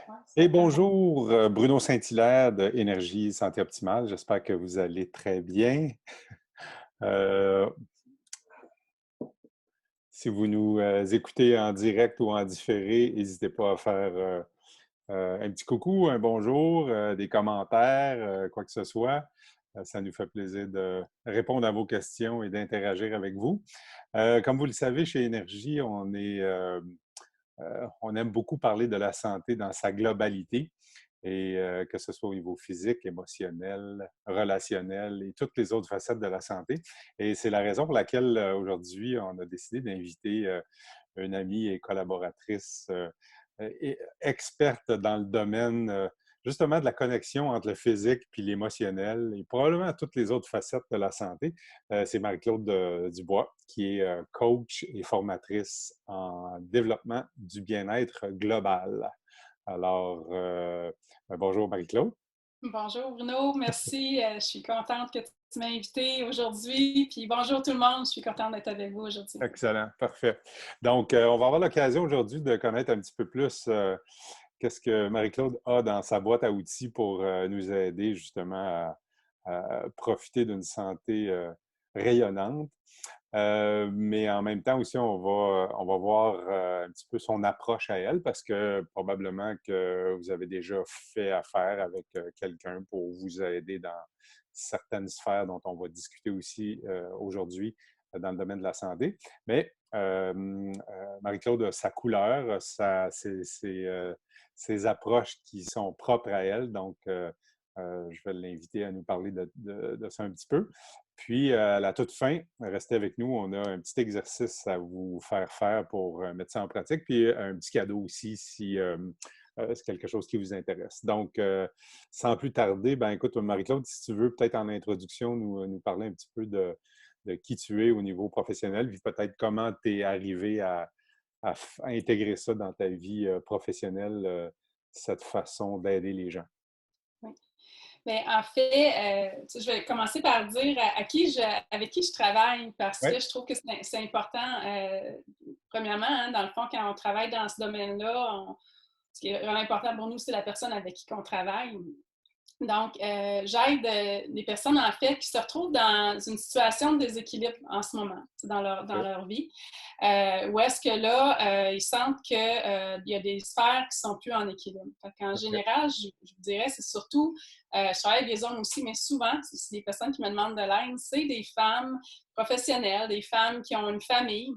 Ouais, Et ça fait un bon. bonjour, Bruno Saint-Hilaire de Énergie Santé Optimale. J'espère que vous allez très bien. Euh, Si vous nous écoutez en direct ou en différé, n'hésitez pas à faire un petit coucou, un bonjour, des commentaires, quoi que ce soit. Ça nous fait plaisir de répondre à vos questions et d'interagir avec vous. Comme vous le savez, chez Énergie, on aime beaucoup parler de la santé dans sa globalité et que ce soit au niveau physique, émotionnel, relationnel et toutes les autres facettes de la santé. Et c'est la raison pour laquelle aujourd'hui, on a décidé d'inviter une amie et collaboratrice et experte dans le domaine justement de la connexion entre le physique puis l'émotionnel et probablement toutes les autres facettes de la santé. C'est Marie-Claude Dubois, qui est coach et formatrice en développement du bien-être global. Alors, bonjour Marie-Claude. Bonjour Bruno, merci. Je suis contente que tu m'aies invité aujourd'hui. Puis bonjour tout le monde, je suis contente d'être avec vous aujourd'hui. Excellent, parfait. Donc, on va avoir l'occasion aujourd'hui de connaître un petit peu plus qu'est-ce que Marie-Claude a dans sa boîte à outils pour nous aider justement à profiter d'une santé rayonnante. Mais en même temps aussi, on va voir un petit peu son approche à elle parce que probablement que vous avez déjà fait affaire avec quelqu'un pour vous aider dans certaines sphères dont on va discuter aussi aujourd'hui dans le domaine de la santé. Mais Marie-Claude a sa couleur, ses approches qui sont propres à elle. Donc, je vais l'inviter à nous parler de ça un petit peu. Puis, à la toute fin, restez avec nous. On a un petit exercice à vous faire faire pour mettre ça en pratique. Puis, un petit cadeau aussi si c'est quelque chose qui vous intéresse. Donc, sans plus tarder, ben écoute, Marie-Claude, si tu veux peut-être en introduction nous parler un petit peu de qui tu es au niveau professionnel, puis peut-être comment tu es arrivé à intégrer ça dans ta vie professionnelle, cette façon d'aider les gens. Oui. Mais en fait, je vais commencer par dire avec qui je travaille parce Oui, que je trouve que c'est important. Premièrement, hein, dans le fond, quand on travaille dans ce domaine-là, ce qui est vraiment important pour nous, c'est la personne avec qui on travaille. Donc, j'aide des personnes, en fait, qui se retrouvent dans une situation de déséquilibre en ce moment, dans OK. leur vie, où est-ce que là, ils sentent qu'il y a des sphères qui sont plus en équilibre. En OK. général, je vous dirais, c'est surtout, je travaille avec des hommes aussi, mais souvent, c'est des personnes qui me demandent de l'aide, c'est des femmes professionnelles, des femmes qui ont une famille,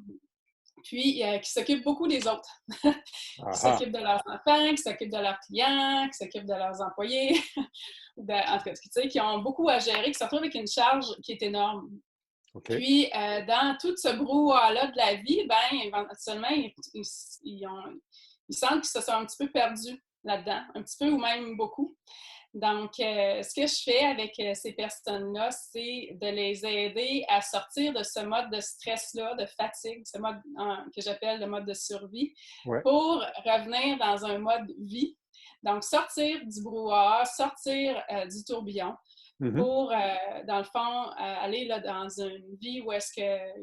puis qui s'occupent beaucoup des autres, qui Ah ah. s'occupent de leurs enfants, qui s'occupent de leurs clients, qui s'occupent de leurs employés, en tout cas, tu sais, qui ont beaucoup à gérer, qui se retrouvent avec une charge qui est énorme. OK. Puis, dans tout ce brouhaha-là de la vie, ben, éventuellement, ils sentent qu'ils se sont un petit peu perdus là-dedans, un petit peu ou même beaucoup. Donc, ce que je fais avec ces personnes-là, c'est de les aider à sortir de ce mode de stress-là, de fatigue, ce mode que j'appelle le mode de survie, Ouais. pour revenir dans un mode vie. Donc, sortir du brouhaha, sortir du tourbillon Mhm. pour, dans le fond, aller là, dans une vie où est-ce que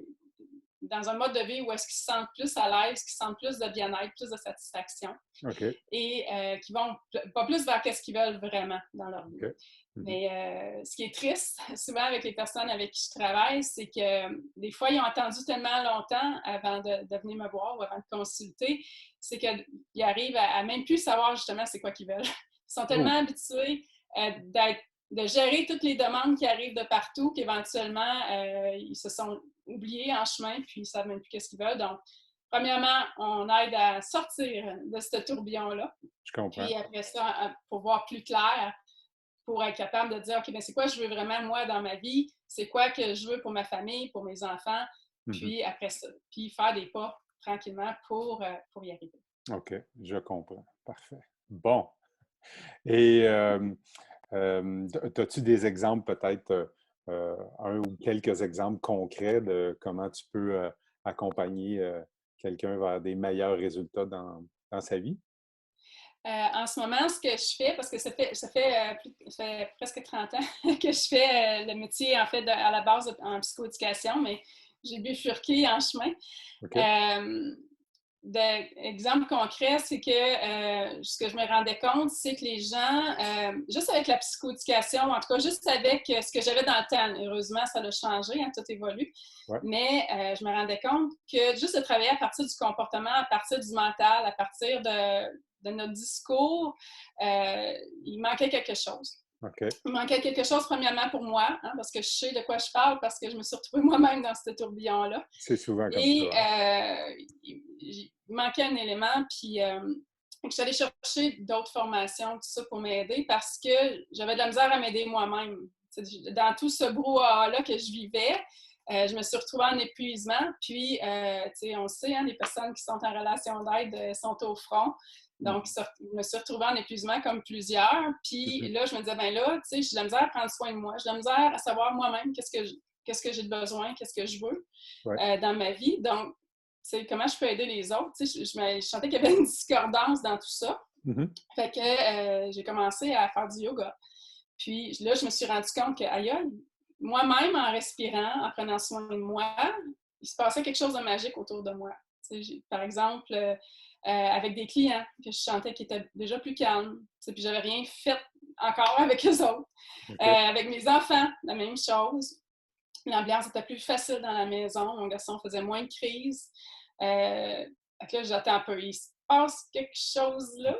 dans un mode de vie où est-ce qu'ils se sentent plus à l'aise, qu'ils sentent plus de bien-être, plus de satisfaction OK. et qui vont pas plus vers ce qu'ils veulent vraiment dans leur vie. OK. Mhm. Mais ce qui est triste, souvent avec les personnes avec qui je travaille, c'est que des fois, ils ont attendu tellement longtemps avant de venir me voir ou avant de consulter, c'est qu'ils arrivent à même plus savoir justement c'est quoi qu'ils veulent. Ils sont Oh, tellement habitués de gérer toutes les demandes qui arrivent de partout qu'éventuellement, ils se sont oubliés en chemin puis ils ne savent même plus qu'est-ce qu'ils veulent. Donc, premièrement, on aide à sortir de ce tourbillon-là. je comprends. Puis après ça, pour voir plus clair, pour être capable de dire, OK, bien, c'est quoi je veux vraiment, moi, dans ma vie? C'est quoi que je veux pour ma famille, pour mes enfants? Mhm. Puis après ça, puis faire des pas tranquillement pour y arriver. OK, je comprends. Parfait. Bon. Et as-tu des exemples, peut-être, un ou quelques exemples concrets de comment tu peux accompagner quelqu'un vers des meilleurs résultats dans sa vie? En ce moment, ce que je fais, parce que ça fait presque 30 ans que je fais le métier, en fait, à la base en psychoéducation, mais j'ai bifurqué en chemin. OK. Euh, d'exemple concret, c'est que ce que je me rendais compte, c'est que les gens, juste avec la psychoéducation, en tout cas, juste avec ce que j'avais dans le temps, heureusement, ça a changé, hein, tout évolue, Ouais. mais je me rendais compte que juste de travailler à partir du comportement, à partir du mental, à partir de notre discours, il manquait quelque chose. OK. Il manquait quelque chose, premièrement, pour moi, hein, parce que je sais de quoi je parle, parce que je me suis retrouvée moi-même dans ce tourbillon-là. C'est souvent comme ça. Et Hein? il manquait un élément, puis je suis allée chercher d'autres formations, tout ça, pour m'aider, parce que j'avais de la misère à m'aider moi-même. Dans tout ce brouhaha-là que je vivais, je me suis retrouvée en épuisement, puis, on le sait, hein, les personnes qui sont en relation d'aide sont au front. Donc, je me suis retrouvée en épuisement comme plusieurs. Puis là, je me disais, ben là, j'ai de la misère à prendre soin de moi. J'ai de la misère à savoir moi-même qu'est-ce que j'ai de besoin, qu'est-ce que je veux dans ma vie. Donc, comment je peux aider les autres. Je sentais qu'il y avait une discordance dans tout ça. Fait que j'ai commencé à faire du yoga. Puis là, je me suis rendu compte que, aïe, moi-même, en respirant, en prenant soin de moi, il se passait quelque chose de magique autour de moi. Par exemple, avec des clients que je sentais qui étaient déjà plus calmes. Puis j'avais rien fait encore avec eux autres. Okay. Avec mes enfants, la même chose. L'ambiance était plus facile dans la maison. Mon garçon faisait moins de crises. Là, j'attends un peu. Il se passe quelque chose là.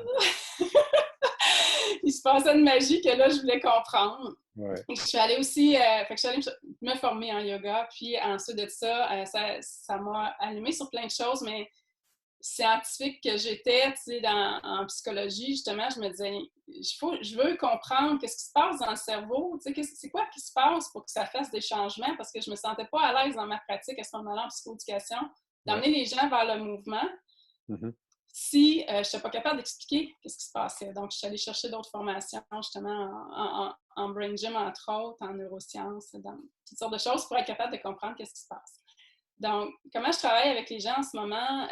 Il se passait une magie que là, je voulais comprendre. Ouais. Je suis allée aussi je suis allée me former en yoga. Puis ensuite de ça, ça m'a allumée sur plein de choses, mais scientifique que j'étais, en psychologie, justement, je me disais, je veux comprendre qu'est-ce qui se passe dans le cerveau, c'est quoi qui se passe pour que ça fasse des changements, parce que je me sentais pas à l'aise dans ma pratique à ce moment-là en psychoéducation, d'amener les gens vers le mouvement si je n'étais pas capable d'expliquer qu'est-ce qui se passait. Donc, je suis allée chercher d'autres formations, justement, en brain gym, entre autres, en neurosciences, dans toutes sortes de choses pour être capable de comprendre qu'est-ce qui se passe. Donc, comment je travaille avec les gens en ce moment,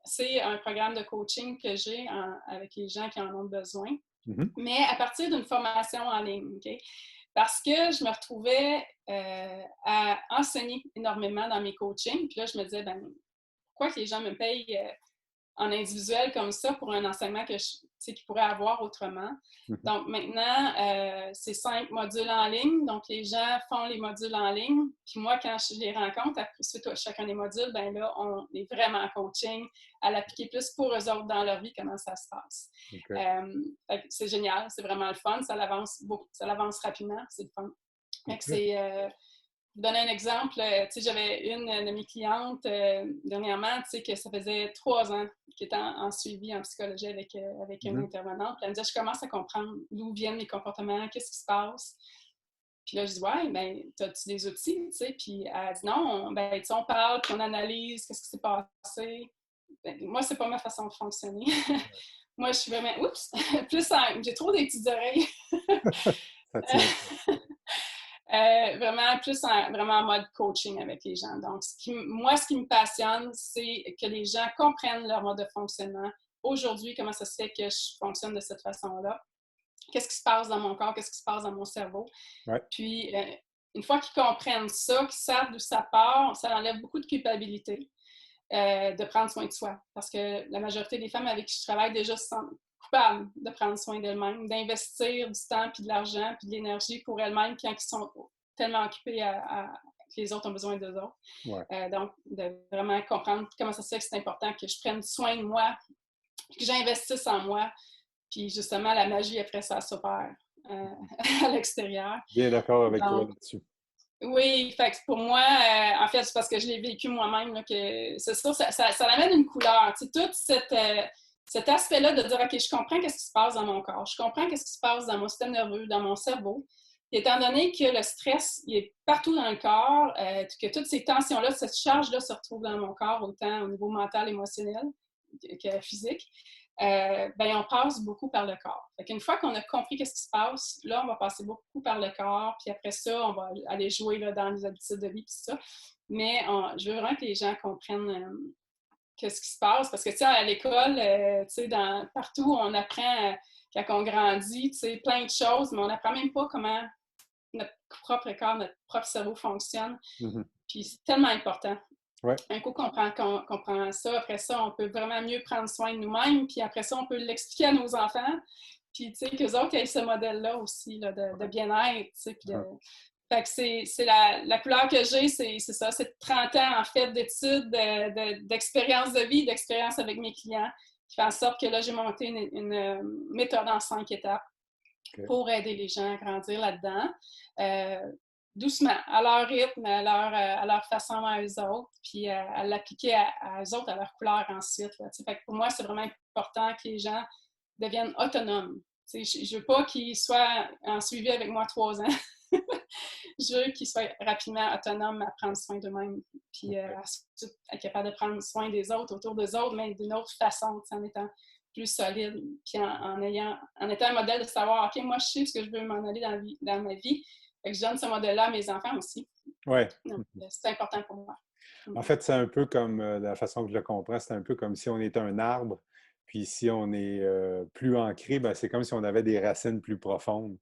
c'est un programme de coaching que j'ai avec les gens qui en ont besoin, mais à partir d'une formation en ligne, OK? Parce que je me retrouvais à enseigner énormément dans mes coachings, puis là, je me disais, ben pourquoi que les gens me payent en individuel comme ça pour un enseignement qu'ils pourraient avoir autrement. Donc maintenant, c'est 5 modules en ligne. Donc les gens font les modules en ligne. Puis moi, quand je les rencontre, suite à chacun des modules, ben là, on est vraiment en coaching à l'appliquer plus pour eux autres dans leur vie, comment ça se passe. Okay. C'est génial, c'est vraiment le fun. Ça avance beaucoup, ça avance rapidement, c'est le fun. Okay. C'est... Pour vous donner un exemple, j'avais une de mes clientes dernièrement, que ça faisait 3 ans qu'elle était en suivi en psychologie avec une intervenante. Puis elle me disait, je commence à comprendre d'où viennent mes comportements, qu'est-ce qui se passe. Puis là, je dis, ouais, ben, as-tu des outils? Puis elle dit, non, on parle, puis on analyse, qu'est-ce qui s'est passé. Ben, moi, c'est pas ma façon de fonctionner. Moi, je suis vraiment, j'ai trop des petites oreilles. Vraiment plus vraiment en mode coaching avec les gens. Donc, ce qui me passionne, c'est que les gens comprennent leur mode de fonctionnement. Aujourd'hui, comment ça se fait que je fonctionne de cette façon-là? Qu'est-ce qui se passe dans mon corps? Qu'est-ce qui se passe dans mon cerveau? Puis, une fois qu'ils comprennent ça, qu'ils savent d'où ça part, ça enlève beaucoup de culpabilité de prendre soin de soi. Parce que la majorité des femmes avec qui je travaille déjà se sentent coupables de prendre soin d'elles-mêmes, d'investir du temps, puis de l'argent, puis de l'énergie pour elles-mêmes quand ils sont tellement occupés que les autres ont besoin d'eux autres. Donc, de vraiment comprendre comment ça se fait que c'est important que je prenne soin de moi, que j'investisse en moi, puis justement, la magie après ça s'opère à l'extérieur. Bien d'accord avec toi là-dessus. Oui, fait que pour moi, en fait, c'est parce que je l'ai vécu moi-même, là, que c'est ça amène une couleur. Tu sais, tout cet aspect-là de dire, OK, je comprends qu'est-ce qui se passe dans mon corps, je comprends qu'est-ce qui se passe dans mon système nerveux, dans mon cerveau. Et étant donné que le stress, il est partout dans le corps, que toutes ces tensions-là, cette charge-là se retrouve dans mon corps, autant au niveau mental, émotionnel que physique, on passe beaucoup par le corps. Fait qu'une fois qu'on a compris qu'est-ce qui se passe, là, on va passer beaucoup par le corps, puis après ça, on va aller jouer là, dans les habitudes de vie, tout ça. Mais je veux vraiment que les gens comprennent qu'est-ce qui se passe, parce que, tu sais, à l'école, partout, on apprend, quand on grandit, tu sais, plein de choses, mais on n'apprend même pas comment notre propre corps, notre propre cerveau fonctionne. Puis c'est tellement important. Ouais. Un coup qu'on prend ça, après ça, on peut vraiment mieux prendre soin de nous-mêmes, puis après ça, on peut l'expliquer à nos enfants, puis tu sais, qu'eux autres aient ce modèle-là aussi, là, de bien-être, tu sais, puis de... Fait que c'est la couleur que j'ai, c'est ça, c'est 30 ans, en fait, d'études, d'expérience de vie, d'expérience avec mes clients, qui fait en sorte que là, j'ai monté une méthode en 5 étapes pour aider les gens à grandir là-dedans. Doucement, à leur rythme, à leur façon à eux autres, puis à l'appliquer à eux autres, à leur couleur ensuite. Là, fait que pour moi, c'est vraiment important que les gens deviennent autonomes. Je ne veux pas qu'ils soient en suivi avec moi 3 ans. Je veux qu'ils soient rapidement autonomes à prendre soin d'eux-mêmes, puis ensuite être capable de prendre soin des autres, autour des autres, mais d'une autre façon, en étant plus solide, puis en étant un modèle de savoir, OK, moi, je sais ce que je veux m'en aller dans ma vie. Fait que je donne ce modèle-là à mes enfants aussi. Ouais. Donc, c'est important pour moi. En fait, c'est un peu comme, la façon que je le comprends, c'est un peu comme si on était un arbre, puis si on est plus ancré, ben, c'est comme si on avait des racines plus profondes.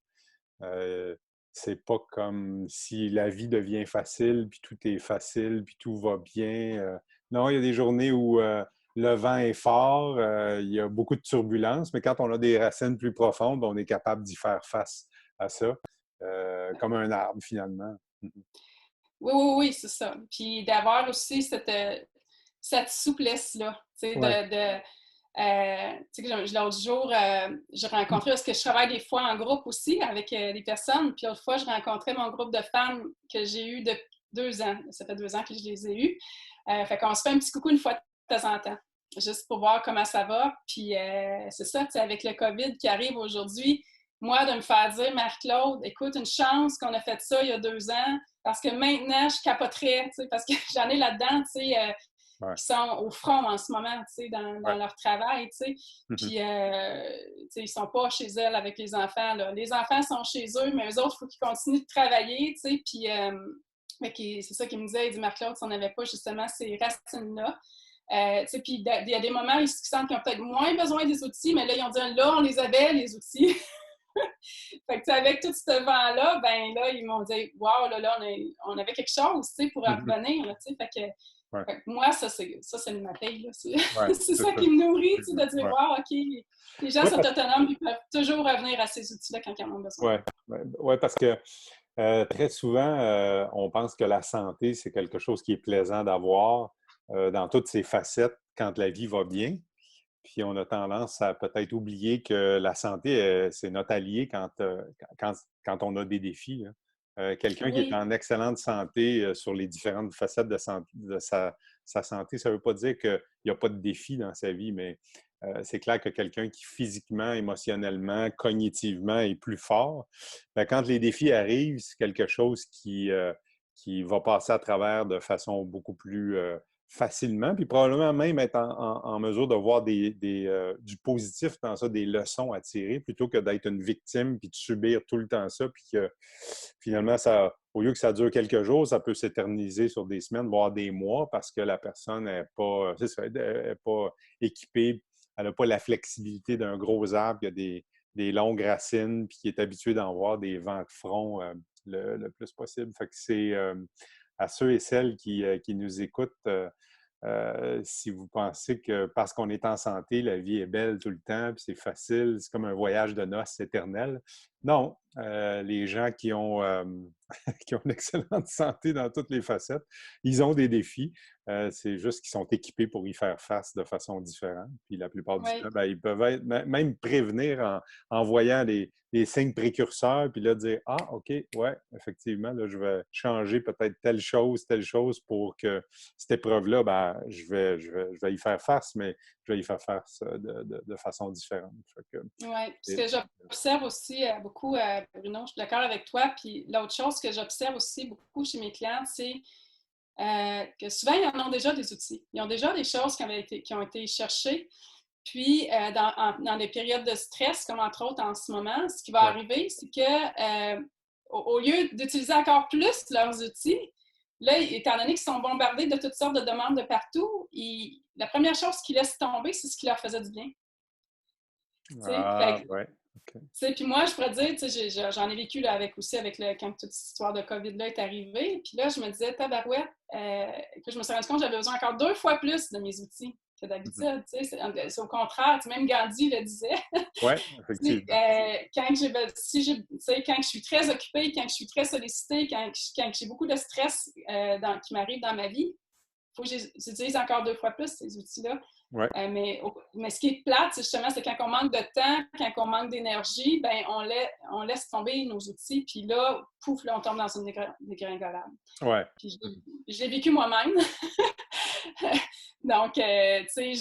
Euh, c'est pas comme si la vie devient facile, puis tout est facile, puis tout va bien. Non, il y a des journées où le vent est fort, il y a beaucoup de turbulences, mais quand on a des racines plus profondes, on est capable d'y faire face à ça, comme un arbre finalement. Oui, oui, oui, c'est ça. Puis d'avoir aussi cette souplesse-là, tu sais, Ouais. tu sais, l'autre jour, j'ai rencontré, parce que je travaille des fois en groupe aussi avec des personnes, puis l'autre fois, je rencontrais mon groupe de femmes que j'ai eu depuis 2 ans. Ça fait 2 ans que je les ai eues. Fait qu'on se fait un petit coucou une fois de temps en temps, juste pour voir comment ça va. Puis c'est ça, tu sais, avec le COVID qui arrive aujourd'hui, moi, de me faire dire, Marie-Claude, écoute, une chance qu'on a fait ça il y a 2 ans, parce que maintenant, je capoterais, tu sais, parce que j'en ai là-dedans, tu sais, Ouais. qui sont au front en ce moment, tu sais, dans Ouais. leur travail, tu sais. Puis, tu sais, ils sont pas chez elles avec les enfants, là. Les enfants sont chez eux, mais eux autres, il faut qu'ils continuent de travailler, tu sais. Puis, c'est ça qu'il me disait, il dit, Marc-Claude, si on n'avait pas justement ces racines-là, tu sais, puis il y a des moments où ils sentent qu'ils ont peut-être moins besoin des outils, mais là, ils ont dit, là, on les avait, les outils. Fait que, avec tout ce vent-là, ben là, ils m'ont dit, wow, là, on avait quelque chose, tu sais, pour en revenir, là, tu sais. Ouais. Fait que moi, ça, c'est ma paye, là. Ouais. C'est C'est ça ça. qui me nourrit, tu sais, de dire, Ouais. wow, OK, les gens Ouais, sont autonomes, ils peuvent toujours revenir à ces outils-là quand ils en ont besoin. ouais. Ouais, parce que très souvent, on pense que la santé, c'est quelque chose qui est plaisant d'avoir dans toutes ses facettes quand la vie va bien. Puis on a tendance à peut-être oublier que la santé, c'est notre allié quand, quand on a des défis, là. Quelqu'un qui est Oui, en excellente santé sur les différentes facettes de sa santé, ça ne veut pas dire qu'il n'y a pas de défis dans sa vie, mais c'est clair que quelqu'un qui physiquement, émotionnellement, cognitivement est plus fort, bien, quand les défis arrivent, c'est quelque chose qui va passer à travers de façon beaucoup plus facilement, puis probablement même être en mesure de voir du positif dans ça, des leçons à tirer, plutôt que d'être une victime puis de subir tout le temps ça, puis que finalement, ça, au lieu que ça dure quelques jours, ça peut s'éterniser sur des semaines, voire des mois, parce que la personne n'est pas, est pas équipée, elle n'a pas la flexibilité d'un gros arbre, il y a des longues racines, puis qui est habitué d'en voir des vents de front le plus possible. Fait que c'est à ceux et celles qui nous écoutent, si vous pensez que parce qu'on est en santé, la vie est belle tout le temps, puis c'est facile, c'est comme un voyage de noces éternel. Non, les gens qui ont une excellente santé dans toutes les facettes, ils ont des défis. C'est juste qu'ils sont équipés pour y faire face de façon différente. Puis la plupart du oui. temps, ben, ils peuvent même prévenir en voyant des signes précurseurs, puis là dire, ah, OK, ouais, effectivement, là, je vais changer peut-être telle chose pour que cette épreuve-là, ben, je vais y faire face, mais je vais y faire face de façon différente. Oui. Ce que j'observe aussi beaucoup, Bruno, je suis d'accord avec toi. Puis l'autre chose que j'observe aussi beaucoup chez mes clients, c'est que souvent, ils en ont déjà des outils. Ils ont déjà des choses qui ont été cherchées. Puis, dans des périodes de stress, comme entre autres en ce moment, ce qui va Ouais. arriver, c'est que au lieu d'utiliser encore plus leurs outils, là, étant donné qu'ils sont bombardés de toutes sortes de demandes de partout, la première chose qu'ils laissent tomber, c'est ce qui leur faisait du bien. Ah, Fait ouais. Puis moi, je pourrais dire, j'en ai vécu là, avec quand toute cette histoire de COVID-là est arrivée. Puis là, je me disais, tabarouette, que je me suis rendu compte que j'avais besoin encore 2 fois plus de mes outils que d'habitude. C'est au contraire, même Gandhi le disait. Oui, effectivement. Quand je suis très occupée, quand je suis très sollicitée, quand j'ai beaucoup de stress qui m'arrive dans ma vie, il faut que j'utilise encore 2 fois plus ces outils-là. Ouais. Mais ce qui est plate, c'est quand on manque de temps, quand on manque d'énergie, ben on laisse tomber nos outils, puis là, pouf, là, on tombe dans une dégringolade. Ouais. Puis j'ai vécu moi-même. Donc, tu sais,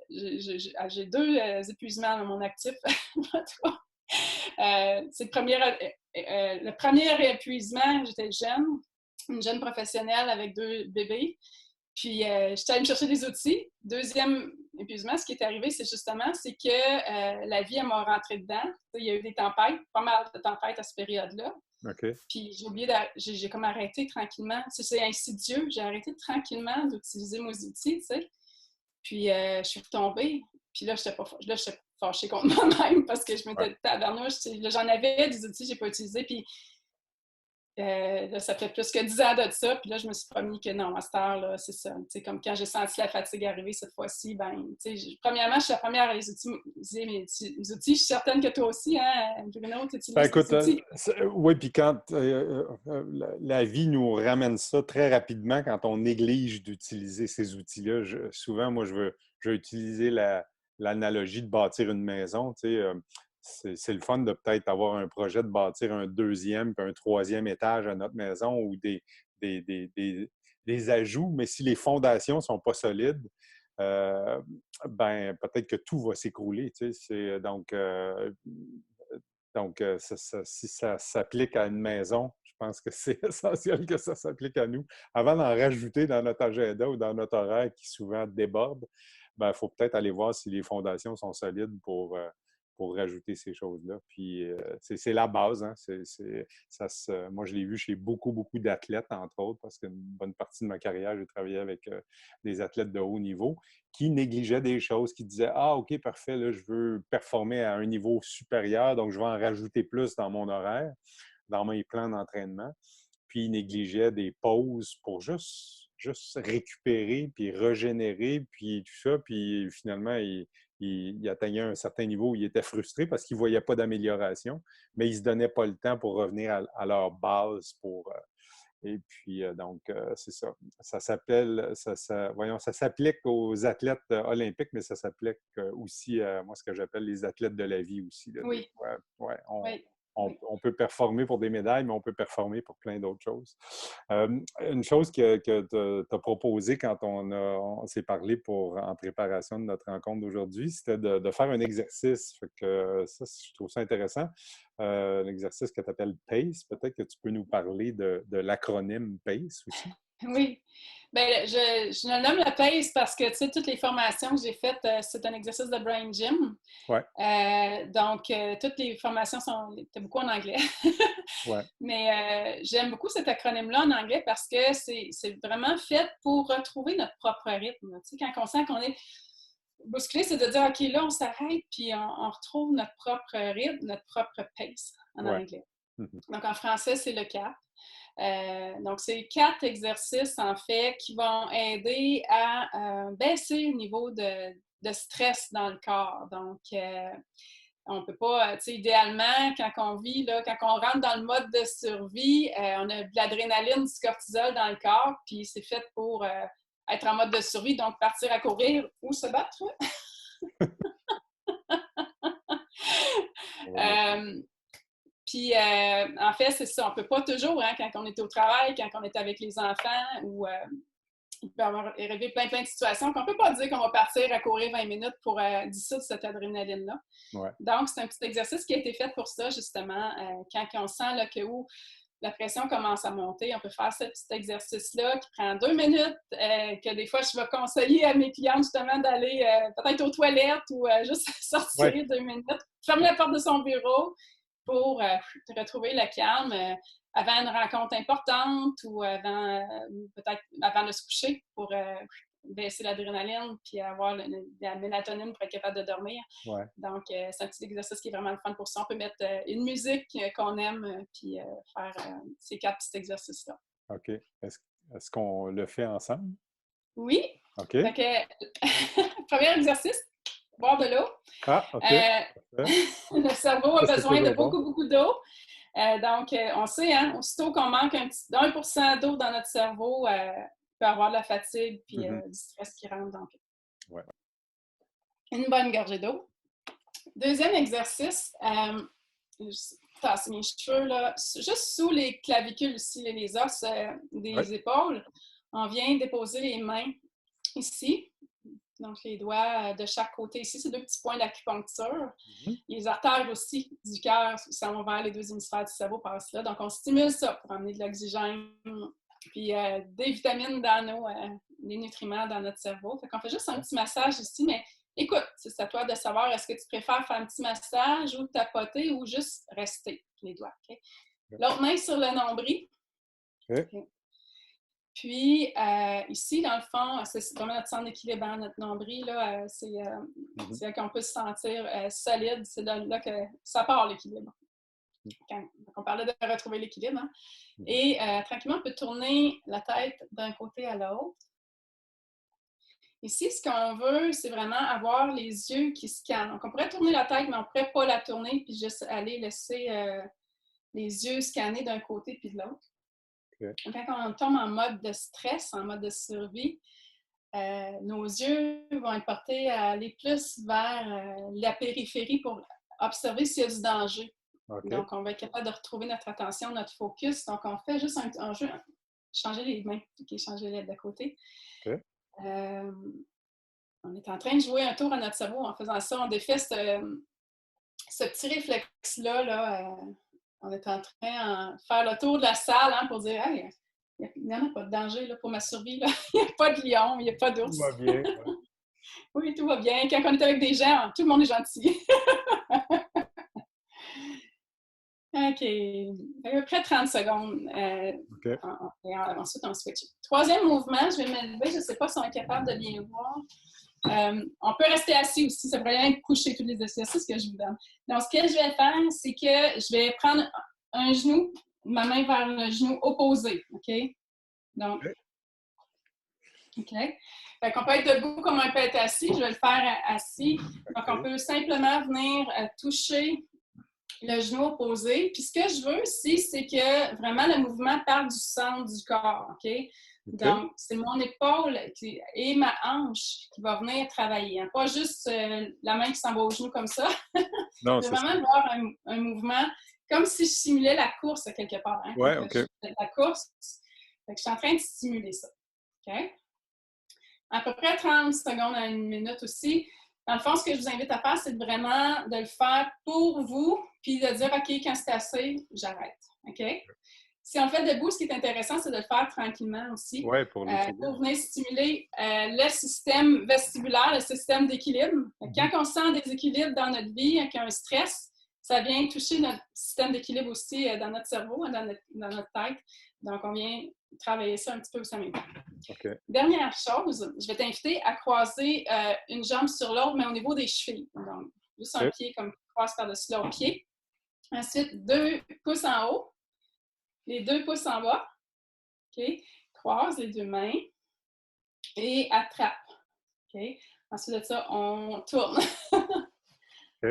j'ai 2 épuisements dans mon actif. C'est le premier épuisement, j'étais une jeune professionnelle avec 2 bébés. Puis, j'étais allée me chercher des outils. Deuxième épuisement, ce qui est arrivé, c'est que la vie, elle m'a rentré dedans. Il y a eu des tempêtes, pas mal de tempêtes à cette période-là. OK. Puis, j'ai comme arrêté tranquillement. C'est insidieux. J'ai arrêté tranquillement d'utiliser mes outils, tu sais. Puis, je suis retombée. Puis là, j'étais fâchée contre moi-même parce que je m'étais tabarnouche. J'en avais des outils que je n'ai pas utilisés. Puis, là, ça fait plus que 10 ans de ça, puis là, je me suis promis que non, à cette heure-là, c'est ça. T'sais, comme quand j'ai senti la fatigue arriver cette fois-ci, premièrement, je suis la première à les utiliser mes outils. Je suis certaine que toi aussi, hein, Bruno, tu utilises Écoute, tes outils. oui, puis quand la vie nous ramène ça très rapidement, quand on néglige d'utiliser ces outils-là, souvent, moi, je veux utiliser l'analogie de bâtir une maison. C'est le fun de peut-être avoir un projet de bâtir un 2e puis un 3e étage à notre maison ou des ajouts, mais si les fondations ne sont pas solides, ben peut-être que tout va s'écrouler. Donc, si ça s'applique à une maison, je pense que c'est essentiel que ça s'applique à nous. Avant d'en rajouter dans notre agenda ou dans notre horaire qui souvent déborde, il faut peut-être aller voir si les fondations sont solides pour rajouter ces choses-là. Puis, c'est la base. Hein? Moi, je l'ai vu chez beaucoup, beaucoup d'athlètes, entre autres, parce qu'une bonne partie de ma carrière, j'ai travaillé avec des athlètes de haut niveau qui négligeaient des choses, qui disaient « Ah, OK, parfait, là, je veux performer à un niveau supérieur, donc je vais en rajouter plus dans mon horaire, dans mes plans d'entraînement. » Puis ils négligeaient des pauses pour juste récupérer, puis régénérer, puis tout ça. Puis finalement, ils atteignaient un certain niveau où ils étaient frustrés parce qu'ils ne voyaient pas d'amélioration, mais ils ne se donnaient pas le temps pour revenir à leur base et puis, c'est ça. Ça s'applique aux athlètes olympiques, mais ça s'applique aussi à moi, ce que j'appelle les athlètes de la vie aussi. Là. Oui. Oui. Oui. On peut performer pour des médailles, mais on peut performer pour plein d'autres choses. Une chose que tu as proposé quand on s'est parlé en préparation de notre rencontre d'aujourd'hui, c'était de faire un exercice. Fait que ça, je trouve ça intéressant. L'exercice que tu appelles PACE, peut-être que tu peux nous parler de l'acronyme PACE aussi. Oui. Bien, je le nomme le PACE parce que, tu sais, toutes les formations que j'ai faites, c'est un exercice de Brain Gym. Ouais. Donc, toutes les formations étaient beaucoup en anglais. Ouais. Mais j'aime beaucoup cet acronyme-là en anglais parce que c'est vraiment fait pour retrouver notre propre rythme. Tu sais, quand on sent qu'on est bousculé, c'est de dire, OK, là, on s'arrête, puis on retrouve notre propre rythme, notre propre pace en anglais. Donc, en français, c'est le CAP. Donc, c'est 4 exercices, en fait, qui vont aider à baisser le niveau de stress dans le corps. Donc, on peut pas, tu sais, idéalement, quand on vit, là, quand on rentre dans le mode de survie, on a de l'adrénaline, du cortisol dans le corps, puis c'est fait pour être en mode de survie, donc partir à courir ou se battre. Puis, en fait, c'est ça. On ne peut pas toujours, hein, quand on est au travail, quand on est avec les enfants, ou il peut arriver plein de situations qu'on ne peut pas dire qu'on va partir à courir 20 minutes pour dissoudre cette adrénaline-là. Ouais. Donc, c'est un petit exercice qui a été fait pour ça, justement. Quand on sent là, que la pression commence à monter, on peut faire ce petit exercice-là qui prend 2 minutes, que des fois, je vais conseiller à mes clients, justement, d'aller peut-être aux toilettes ou juste sortir 2 minutes, fermer la porte de son bureau, pour retrouver le calme avant une rencontre importante ou peut-être avant de se coucher pour baisser l'adrénaline puis avoir la mélatonine pour être capable de dormir. Ouais. Donc, c'est un petit exercice qui est vraiment le fun pour ça. On peut mettre une musique qu'on aime puis faire ces 4 petits exercices-là. OK. Est-ce qu'on le fait ensemble? Oui! OK. Fait que, premier exercice, boire de l'eau. Ah, OK. Le cerveau a Ça, c'est besoin de toujours bon. beaucoup, beaucoup d'eau. Donc, on sait, hein, aussitôt qu'on manque d'1% d'eau dans notre cerveau, peut avoir de la fatigue puis du stress qui rentre. Donc, Ouais. une bonne gorgée d'eau. Deuxième exercice, tasser mes cheveux, là, juste sous les clavicules ici, les os des épaules. On vient déposer les mains ici. Donc, les doigts de chaque côté ici, c'est 2 petits points d'acupuncture. Les artères aussi du cœur s'en vont vers les 2 hémisphères du cerveau, passent là. Donc, on stimule ça pour amener de l'oxygène puis des vitamines dans des nutriments dans notre cerveau. Fait qu'on fait juste un petit massage ici, mais écoute, c'est à toi de savoir est-ce que tu préfères faire un petit massage ou tapoter ou juste rester les doigts. Okay? L'autre main sur le nombril. Okay. Puis, ici, dans le fond, c'est vraiment notre centre d'équilibre, notre nombril, là, c'est là qu'on peut se sentir solide. C'est là que ça part, l'équilibre. Quand on parlait de retrouver l'équilibre. Hein? Et tranquillement, on peut tourner la tête d'un côté à l'autre. Ici, ce qu'on veut, c'est vraiment avoir les yeux qui scannent. Donc, on pourrait tourner la tête, mais on ne pourrait pas la tourner puis juste aller laisser les yeux scanner d'un côté puis de l'autre. Okay. Quand on tombe en mode de stress, en mode de survie, nos yeux vont être portés à aller plus vers la périphérie pour observer s'il y a du danger. Okay. Donc, on va être capable de retrouver notre attention, notre focus. Donc, on fait juste un jeu, changer les mains, okay, changer les de côté. Okay. On est en train de jouer un tour à notre cerveau. En faisant ça, on défait ce petit réflexe-là. Là, on est en train de faire le tour de la salle pour dire hey, il n'y en a pas de danger là, pour ma survie. Là. Il n'y a pas de lion, il n'y a pas d'ours. Tout va bien. Oui, tout va bien. Quand on est avec des gens, tout le monde est gentil. OK. À peu près 30 secondes. Okay. Et ensuite, on switch. Troisième mouvement, je vais m'élever. Je ne sais pas si on est capable de bien voir. On peut rester assis aussi. Ça pourrait rien être couché tous les exercices que je vous donne. Donc, ce que je vais faire, c'est que je vais prendre un genou, ma main vers le genou opposé. OK? Donc, OK. Fait qu'on peut être debout comme on peut être assis. Je vais le faire assis. Donc, on peut simplement venir toucher le genou opposé. Puis, ce que je veux aussi, c'est que vraiment le mouvement parte du centre du corps. OK? Donc, c'est mon épaule et ma hanche qui va venir travailler. Hein? Pas juste la main qui s'en va au genou comme ça. Non, c'est vraiment voir un mouvement comme si je simulais la course à quelque part. Hein? Ouais, OK. La course. Fait que je suis en train de stimuler ça. OK? À peu près 30 secondes à 1 minute aussi. Dans le fond, ce que je vous invite à faire, c'est vraiment de le faire pour vous, puis de dire, OK, quand c'est assez, j'arrête. OK? Si on le fait debout, ce qui est intéressant, c'est de le faire tranquillement aussi. Oui, pour venir stimuler le système vestibulaire, le système d'équilibre. Quand on sent un déséquilibre dans notre vie, qu'il y a un stress, ça vient toucher notre système d'équilibre aussi dans notre cerveau, dans notre tête. Donc, on vient travailler ça un petit peu aussi en même temps. Okay. Dernière chose, je vais t'inviter à croiser une jambe sur l'autre, mais au niveau des chevilles. Donc, juste un pied comme croise par-dessus l'autre pied. Ensuite, 2 pouces en haut, les 2 pouces en bas. OK? Croise les 2 mains et attrape. OK? Ensuite de ça, on tourne. OK.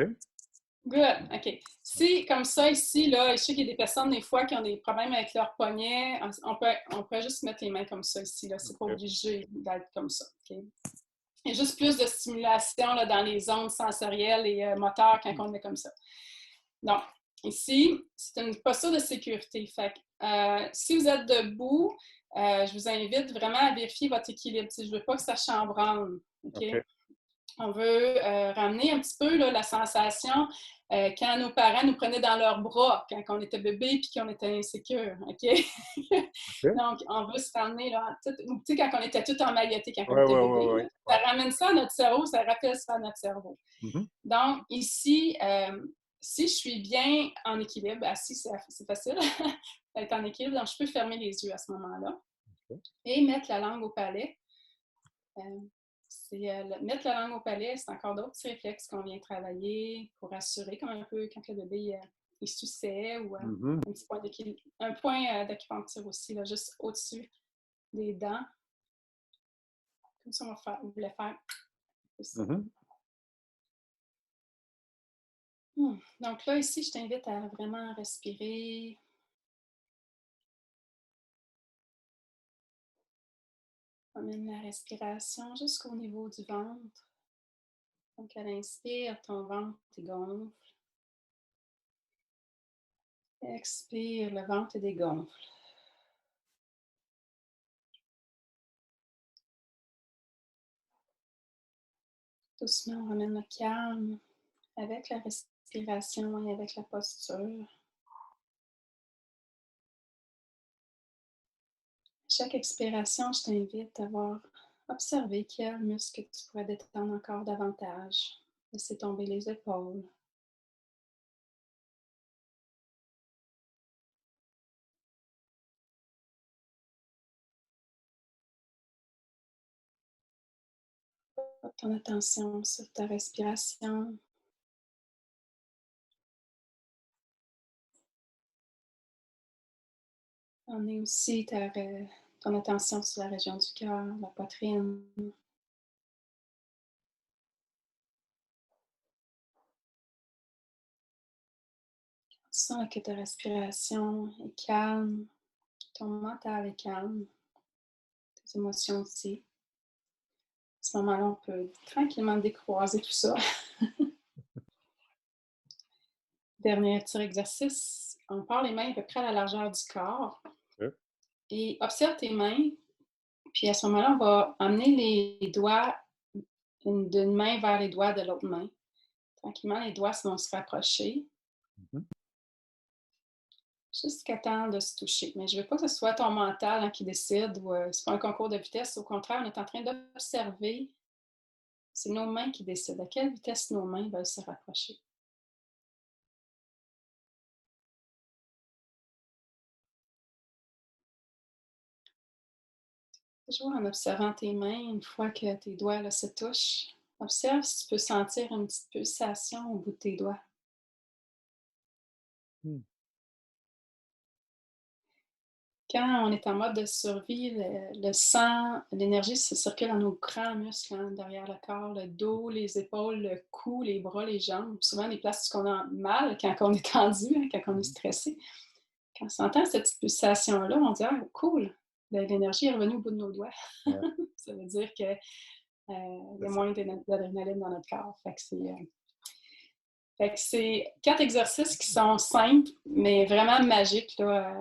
Good. OK. Si, comme ça, ici, là, je sais qu'il y a des personnes, des fois, qui ont des problèmes avec leurs poignets, on peut juste mettre les mains comme ça, ici. Là. C'est pas obligé d'être comme ça. Okay? Il y a juste plus de stimulation là, dans les zones sensorielles et moteurs quand on le met comme ça. Donc, ici, c'est une posture de sécurité. Fait que, si vous êtes debout, je vous invite vraiment à vérifier votre équilibre. Je ne veux pas que ça chambranle. Okay? On veut ramener un petit peu là, la sensation quand nos parents nous prenaient dans leurs bras, quand on était bébé et qu'on était insécure. Okay? Donc, on veut se ramener là, tu sais, quand on était tout emmailloté, quand on était bébé. Ça ramène ça à notre cerveau, ça rappelle ça à notre cerveau. Donc, ici, si je suis bien en équilibre, assis, c'est facile d'être en équilibre, donc je peux fermer les yeux à ce moment-là et mettre la langue au palais. C'est mettre la langue au palais, c'est encore d'autres petits réflexes qu'on vient travailler pour assurer, comme un peu quand le bébé il suçait ou Mhm. un petit point un point d'acupuncture aussi, là, juste au-dessus des dents. Comme ça, on voulait faire ça. Mhm. Donc là, ici, je t'invite à vraiment respirer. Amène la respiration jusqu'au niveau du ventre. Donc, à l'inspire, ton ventre est gonfle. Expire, le ventre est dégonfle. Doucement, on ramène le calme avec la respiration et avec la posture. Chaque expiration, je t'invite à voir, observer quel muscle tu pourrais détendre encore davantage. Laisser tomber les épaules. Porte ton attention sur ta respiration. Emmenez aussi ton attention sur la région du cœur, la poitrine. Tu sens que ta respiration est calme, ton mental est calme, tes émotions aussi. À ce moment-là, on peut tranquillement décroiser tout ça. Dernier petit exercice, on part les mains à peu près à la largeur du corps Ok. et observe tes mains. Puis à ce moment-là, on va amener les doigts d'une main vers les doigts de l'autre main. Tranquillement, les doigts vont se rapprocher Mhm. jusqu'à temps de se toucher. Mais je ne veux pas que ce soit ton mental qui décide ou c'est pas un concours de vitesse. Au contraire, on est en train d'observer. C'est nos mains qui décident à quelle vitesse nos mains veulent se rapprocher. Toujours en observant tes mains, une fois que tes doigts là, se touchent, observe si tu peux sentir une petite pulsation au bout de tes doigts. Hmm. Quand on est en mode de survie, le sang, l'énergie se circule dans nos grands muscles hein, derrière le corps, le dos, les épaules, le cou, les bras, les jambes. Souvent, les places où on a mal quand on est tendu, hein, quand on est Mhm. stressé. Quand on s'entend cette petite pulsation-là, on dit ah, cool, l'énergie est revenue au bout de nos doigts. Ouais, Ça veut dire qu'il y a c'est ça. moins d'adrénaline dans notre corps. Fait que c'est 4 exercices qui sont simples, mais vraiment magiques. Là,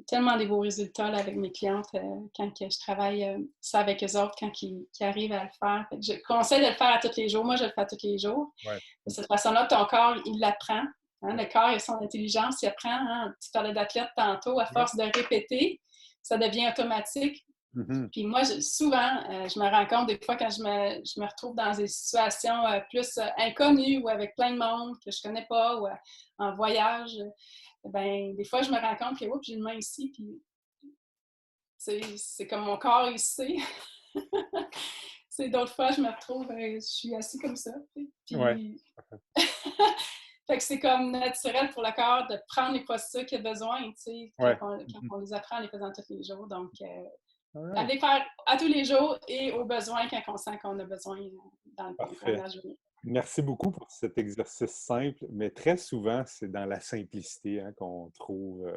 tellement des beaux résultats là, avec mes clientes quand que je travaille ça avec eux autres, quand ils arrivent à le faire. Fait que je conseille de le faire à tous les jours. Moi, je le fais à tous les jours. Ouais. De cette façon-là, ton corps, il l'apprend. Hein, Ouais. le corps, il a son intelligence, il apprend. Hein, tu parlais d'athlète tantôt. À Ouais. force de répéter, ça devient automatique. Mhm. Puis moi, souvent, je me rends compte des fois quand je me retrouve dans des situations plus inconnues ou avec plein de monde que je connais pas ou en voyage, ben des fois, je me rends compte que oups, j'ai une main ici, puis c'est comme mon corps, il sait. C'est d'autres fois, je me retrouve, je suis assis comme ça. Ouais. Puis, fait que c'est comme naturel pour le corps de prendre les postures qu'il a besoin, tu sais, Ouais. quand Mhm. on les apprend en les faisant tous les jours. Donc, All à right. les faire à tous les jours et au besoin quand on sent qu'on a besoin dans Parfait. la journée. Merci beaucoup pour cet exercice simple, mais très souvent, c'est dans la simplicité hein, qu'on trouve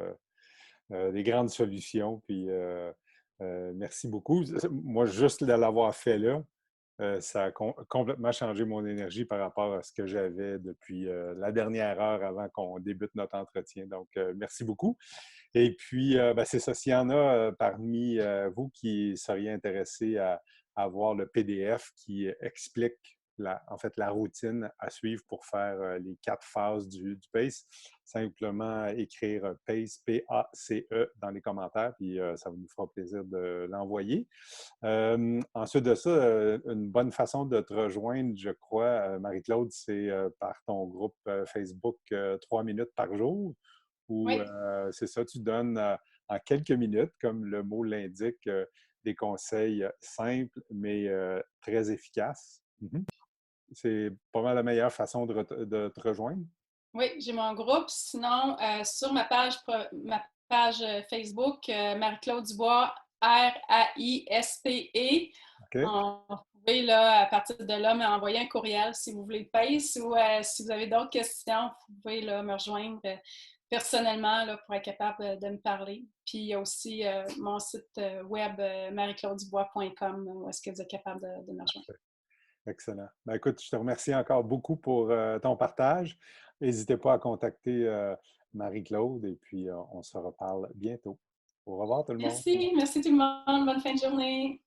des grandes solutions. Puis, merci beaucoup. Moi, juste de l'avoir fait là, ça a complètement changé mon énergie par rapport à ce que j'avais depuis la dernière heure avant qu'on débute notre entretien. Donc, merci beaucoup. Et puis, ben, c'est ça. S'il y en a parmi vous qui seriez intéressés à voir le PDF qui explique en fait la routine à suivre pour faire les 4 phases du PACE, simplement écrire PACE, P-A-C-E, dans les commentaires, puis ça nous fera plaisir de l'envoyer. Ensuite de ça, une bonne façon de te rejoindre, je crois, Marie-Claude, c'est par ton groupe Facebook 3 minutes par jour, où Oui, c'est ça, tu donnes en quelques minutes, comme le mot l'indique, des conseils simples, mais très efficaces. C'est pas mal la meilleure façon de te rejoindre. Oui, j'ai mon groupe. Sinon, sur ma page Facebook, Marie-Claude Dubois, RAISPE. OK? Vous pouvez, là, à partir de là, m'envoyer un courriel si vous voulez le PACE ou si vous avez d'autres questions, vous pouvez là, me rejoindre personnellement là, pour être capable de me parler. Puis il y a aussi mon site web marieclaudedubois.com où est-ce que vous êtes capable de me rejoindre. Excellent. Ben, écoute, je te remercie encore beaucoup pour ton partage. N'hésitez pas à contacter Marie-Claude et puis on se reparle bientôt. Au revoir tout le monde. Merci tout le monde. Bonne fin de journée.